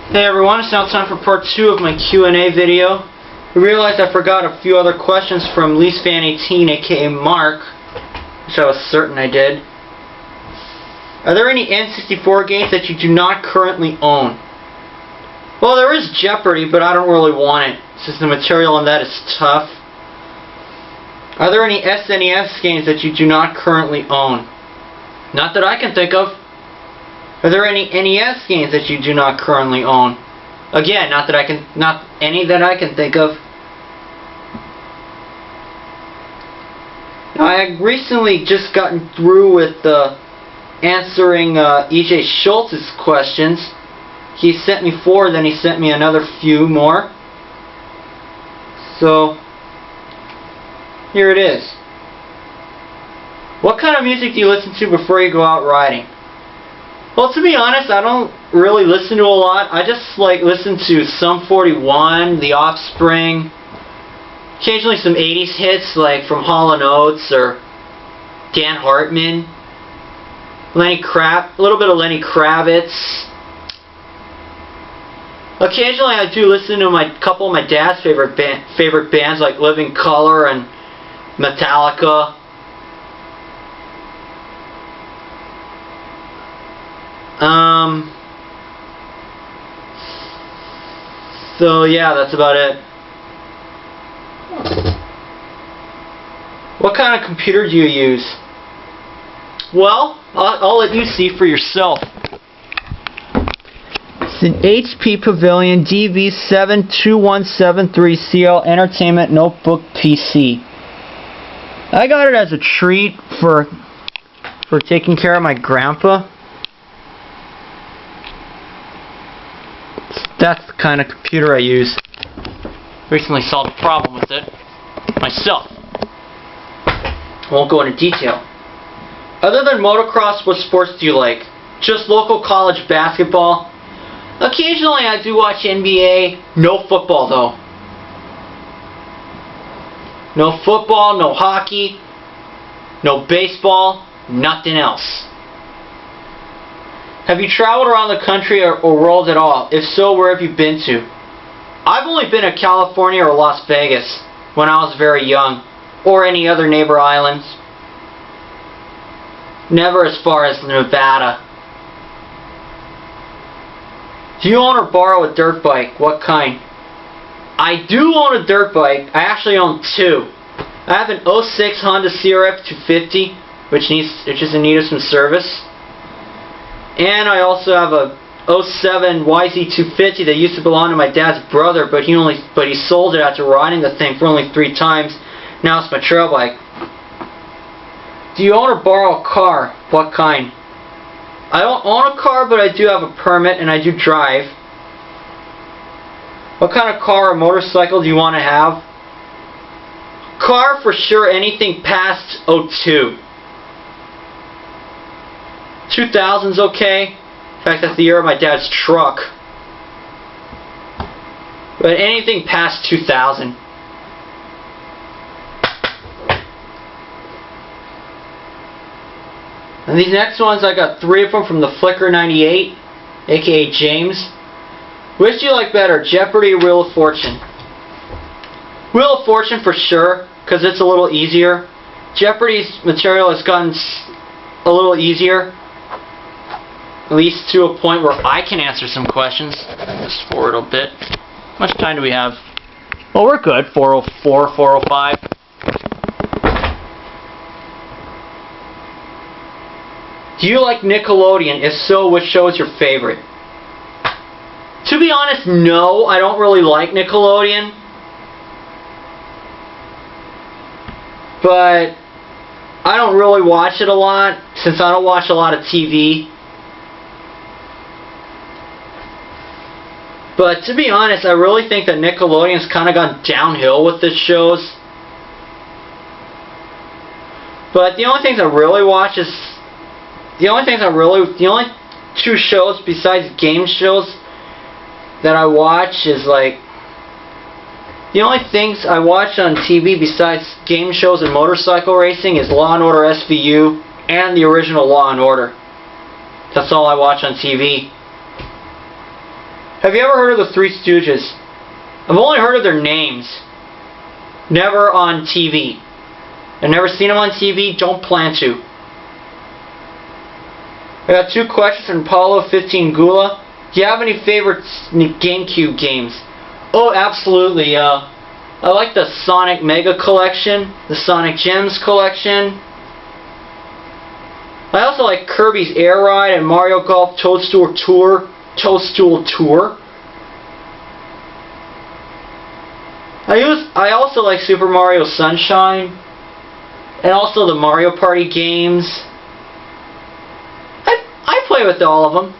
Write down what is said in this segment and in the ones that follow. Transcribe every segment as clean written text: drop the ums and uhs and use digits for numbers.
Hey everyone, it's now time for part 2 of my Q&A video. I realized I forgot a few other questions from LeastFan18, aka Mark, which I was certain I did. Are there any N64 games that you do not currently own? Well, there is Jeopardy, but I don't really want it, since the material on that is tough. Are there any SNES games that you do not currently own? Not that I can think of. Are there any NES games that you do not currently own? Again, not any that I can think of. Now, I recently just gotten through with answering ejshultz's questions. He sent me 4, then he sent me another few more. So, here it is. What kind of music do you listen to before you go out riding? Well, to be honest, I don't really listen to a lot. I just listen to Sum 41, The Offspring, occasionally some 80s hits like from Hall & Oates or Dan Hartman, a little bit of Lenny Kravitz. Occasionally I do listen to a couple of my dad's favorite bands like Living Colour and Metallica. So yeah, that's about it. What kind of computer do you use? Well, I'll let you see for yourself. It's an HP Pavilion DV72173CL Entertainment Notebook PC. I got it as a treat for taking care of my grandpa. That's the kind of computer I use. Recently solved a problem with it myself. Won't go into detail. Other than motocross, what sports do you like? Just local college basketball? Occasionally I do watch NBA. No football though. No football, no hockey, no baseball, nothing else. Have you traveled around the country or world at all? If so, where have you been to? I've only been to California or Las Vegas when I was very young, or any other neighbor islands. Never as far as Nevada. Do you own or borrow a dirt bike? What kind? I do own a dirt bike. I actually own 2. I have an 06 Honda CRF 250, which is in need of some service. And I also have a 07 YZ250 that used to belong to my dad's brother, but he sold it after riding the thing for only 3 times. Now it's my trail bike. Do you own or borrow a car? What kind? I don't own a car, but I do have a permit and I do drive. What kind of car or motorcycle do you want to have? Car for sure, anything past 02. 2000's okay. In fact, that's the year of my dad's truck. But anything past 2000. And these next ones, I got 3 of them from the Flickr 98, aka James. Which do you like better, Jeopardy or Wheel of Fortune? Wheel of Fortune for sure, because it's a little easier. Jeopardy's material has gotten a little easier. At least to a point where I can answer some questions. Just forward a bit. How much time do we have? Well, we're good. 4:04, 4:05. Do you like Nickelodeon? If so, which show is your favorite? To be honest, no. I don't really like Nickelodeon. But I don't really watch it a lot, since I don't watch a lot of TV. But to be honest, I really think that Nickelodeon's kind of gone downhill with its shows. But the only things I really watch is the only 2 shows besides game shows that I watch is the only things I watch on TV besides game shows and motorcycle racing is Law & Order SVU and the original Law & Order. That's all I watch on TV. Have you ever heard of the Three Stooges? I've only heard of their names. Never on TV. I've never seen them on TV, don't plan to. I got 2 questions from Paulo 15 Gula. Do you have any favorite GameCube games? Oh, absolutely. I like the Sonic Mega Collection, the Sonic Gems Collection. I also like Kirby's Air Ride and Mario Golf Toadstool Tour. I also like Super Mario Sunshine and also the Mario Party games. I play with all of them.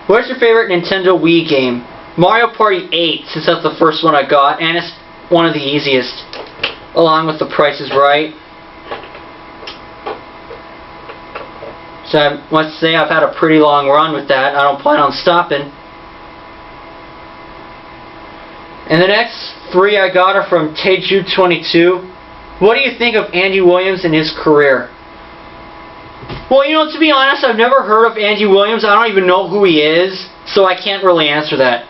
What's your favorite Nintendo Wii game? Mario Party 8, since that's the first one I got, and it's one of the easiest, along with The Price is Right. So I must say I've had a pretty long run with that. I don't plan on stopping. And the next 3 I got are from Teju22. What do you think of Andy Williams and his career? Well, you know, to be honest, I've never heard of Andy Williams. I don't even know who he is, so I can't really answer that.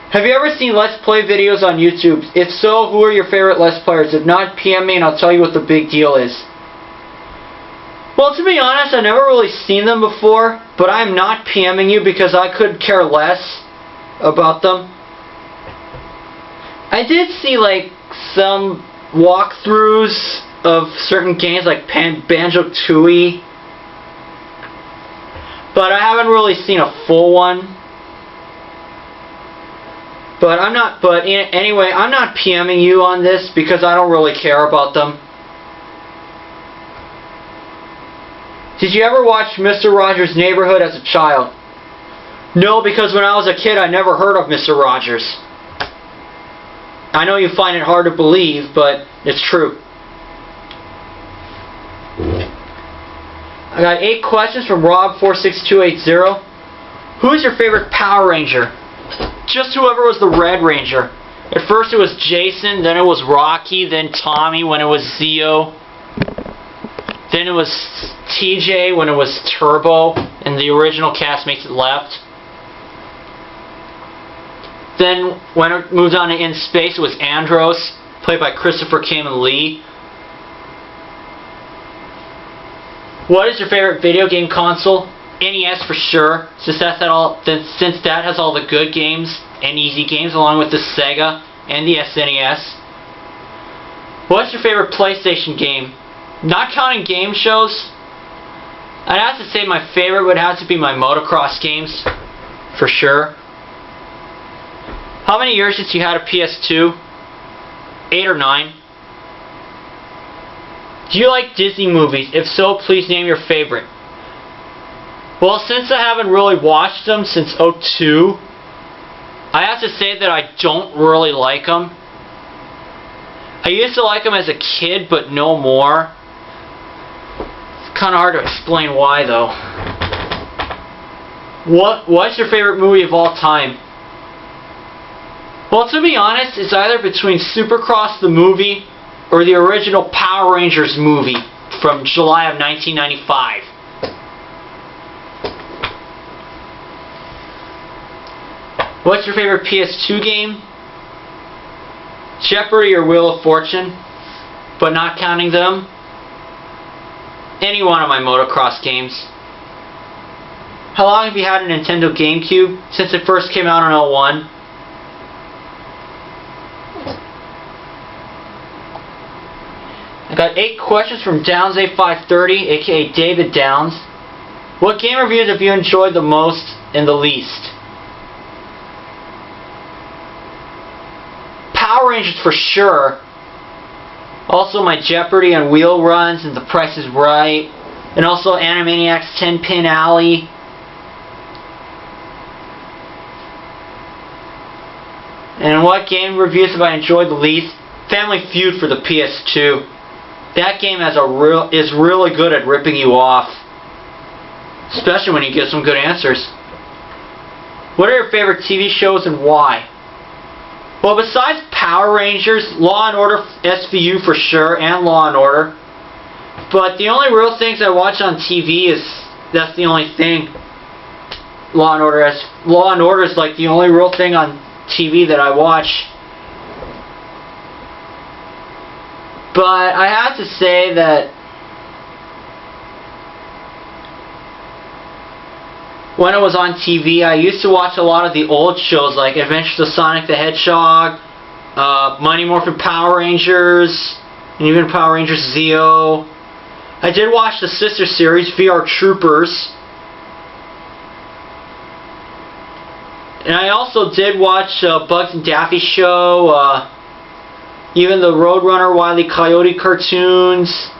Have you ever seen Let's Play videos on YouTube? If so, who are your favorite Let's Players? If not, PM me and I'll tell you what the big deal is. Well, to be honest, I've never really seen them before, but I'm not PMing you because I could care less about them. I did see like some walkthroughs of certain games like Banjo-Tooie, but I haven't really seen a full one. Anyway, I'm not PMing you on this because I don't really care about them. Did you ever watch Mr. Rogers' Neighborhood as a child? No, because when I was a kid I never heard of Mr. Rogers. I know you find it hard to believe, but it's true. I got 8 questions from Rob46280. Who is your favorite Power Ranger? Just whoever was the Red Ranger. At first it was Jason, then it was Rocky, then Tommy when it was Zeo. Then it was TJ when it was Turbo, and the original cast makes it left. Then when it moved on to In Space, it was Andros, played by Christopher Kamen Lee. What is your favorite video game console? NES for sure, since that has all the good games and easy games, along with the Sega and the SNES. What's your favorite PlayStation game? Not counting game shows, I'd have to say my favorite would have to be my motocross games, for sure. How many years since you had a PS2? 8 or 9? Do you like Disney movies? If so, please name your favorite. Well, since I haven't really watched them since '02, I have to say that I don't really like them. I used to like them as a kid, but no more. It's kind of hard to explain why, though. What's your favorite movie of all time? Well, to be honest, it's either between Supercross the movie or the original Power Rangers movie from July of 1995. What's your favorite PS2 game? Jeopardy or Wheel of Fortune, but not counting them. Any one of my motocross games. How long have you had a Nintendo GameCube? Since it first came out in '01. I got 8 questions from Downs8530, aka David Downs. What game reviews have you enjoyed the most and the least? Power Rangers for sure. Also my Jeopardy and Wheel Runs and The Price is Right. And also Animaniacs 10-Pin Alley. And what game reviews have I enjoyed the least? Family Feud for the PS2. That game is really good at ripping you off. Especially when you get some good answers. What are your favorite TV shows and why? Well, besides Power Rangers, Law & Order SVU for sure, and Law & Order. But the only real things I watch on TV that's the only thing. Law and Order. Law and Order is like the only real thing on TV that I watch. But I have to say that when it was on TV, I used to watch a lot of the old shows like Adventures of Sonic the Hedgehog, Mighty Morphin Power Rangers, and even Power Rangers Zeo. I did watch the sister series, VR Troopers. And I also did watch Bugs and Daffy show, even the Roadrunner Wile E. Coyote cartoons.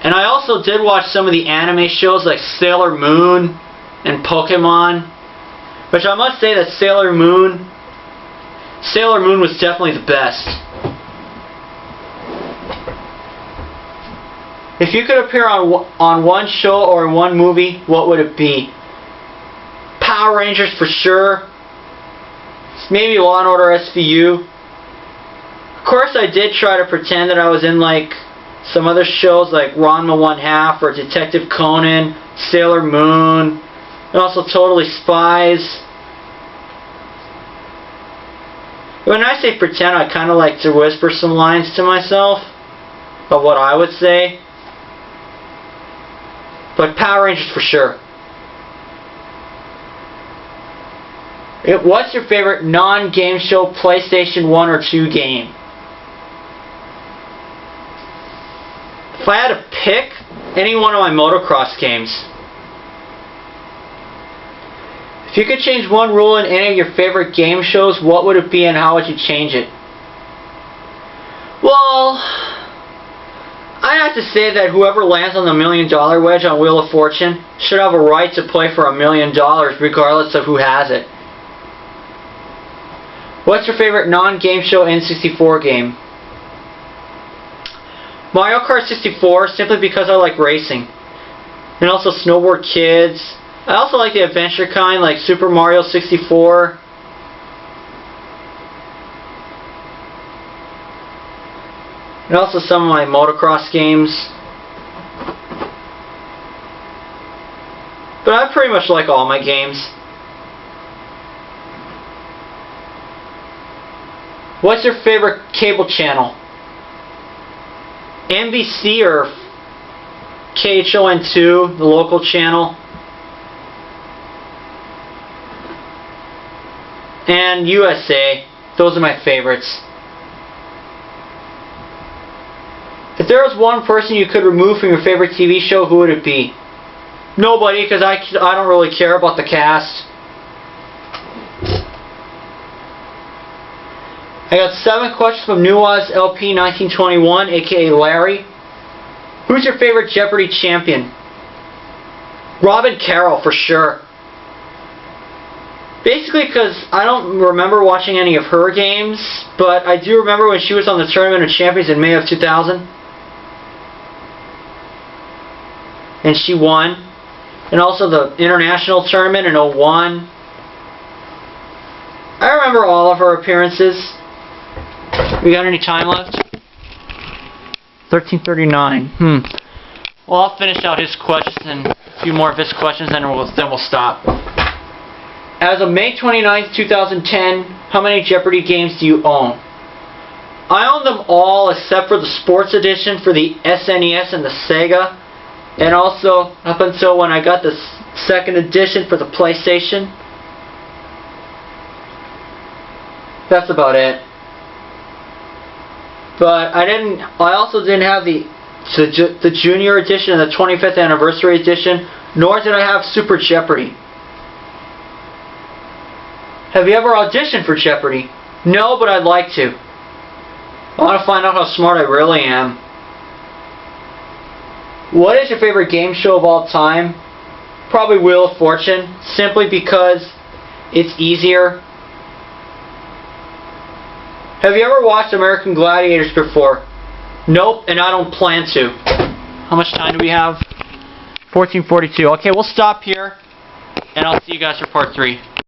And I also did watch some of the anime shows like Sailor Moon and Pokemon. Which I must say that Sailor Moon was definitely the best. If you could appear on one show or one movie, what would it be? Power Rangers for sure. Maybe Law and Order SVU. Of course, I did try to pretend that I was in like some other shows like Ranma 1/2 or Detective Conan, Sailor Moon, and also Totally Spies. When I say pretend, I kind of like to whisper some lines to myself of what I would say. But Power Rangers for sure. What's your favorite non-game show PlayStation 1 or 2 game? If I had to pick, any one of my motocross games. If you could change one rule in any of your favorite game shows, what would it be and how would you change it? Well, I have to say that whoever lands on the $1 million wedge on Wheel of Fortune should have a right to play for $1 million regardless of who has it. What's your favorite non-game show N64 game? Mario Kart 64, simply because I like racing. And also Snowboard Kids. I also like the adventure kind, like Super Mario 64. And also some of my motocross games. But I pretty much like all my games. What's your favorite cable channel? NBC or KHON2, the local channel? And USA. Those are my favorites. If there was one person you could remove from your favorite TV show, who would it be? Nobody, because I don't really care about the cast. I got 7 questions from Nuaz LP 1921, aka Larry. Who's your favorite Jeopardy champion? Robin Carroll, for sure. Basically because I don't remember watching any of her games, but I do remember when she was on the Tournament of Champions in May of 2000. And she won. And also the International Tournament in 01. I remember all of her appearances. We got any time left? 13:39. Well, I'll finish out his questions and a few more of his questions, and then we'll stop. As of May 29th, 2010, how many Jeopardy games do you own? I own them all except for the Sports Edition for the SNES and the Sega, and also up until when I got the second edition for the PlayStation. That's about it. But I also didn't have the Junior Edition and the 25th Anniversary Edition, nor did I have Super Jeopardy. Have you ever auditioned for Jeopardy? No, but I'd like to. I want to find out how smart I really am. What is your favorite game show of all time? Probably Wheel of Fortune, simply because it's easier. Have you ever watched American Gladiators before? Nope, and I don't plan to. How much time do we have? 14:42. Okay, we'll stop here, and I'll see you guys for part 3.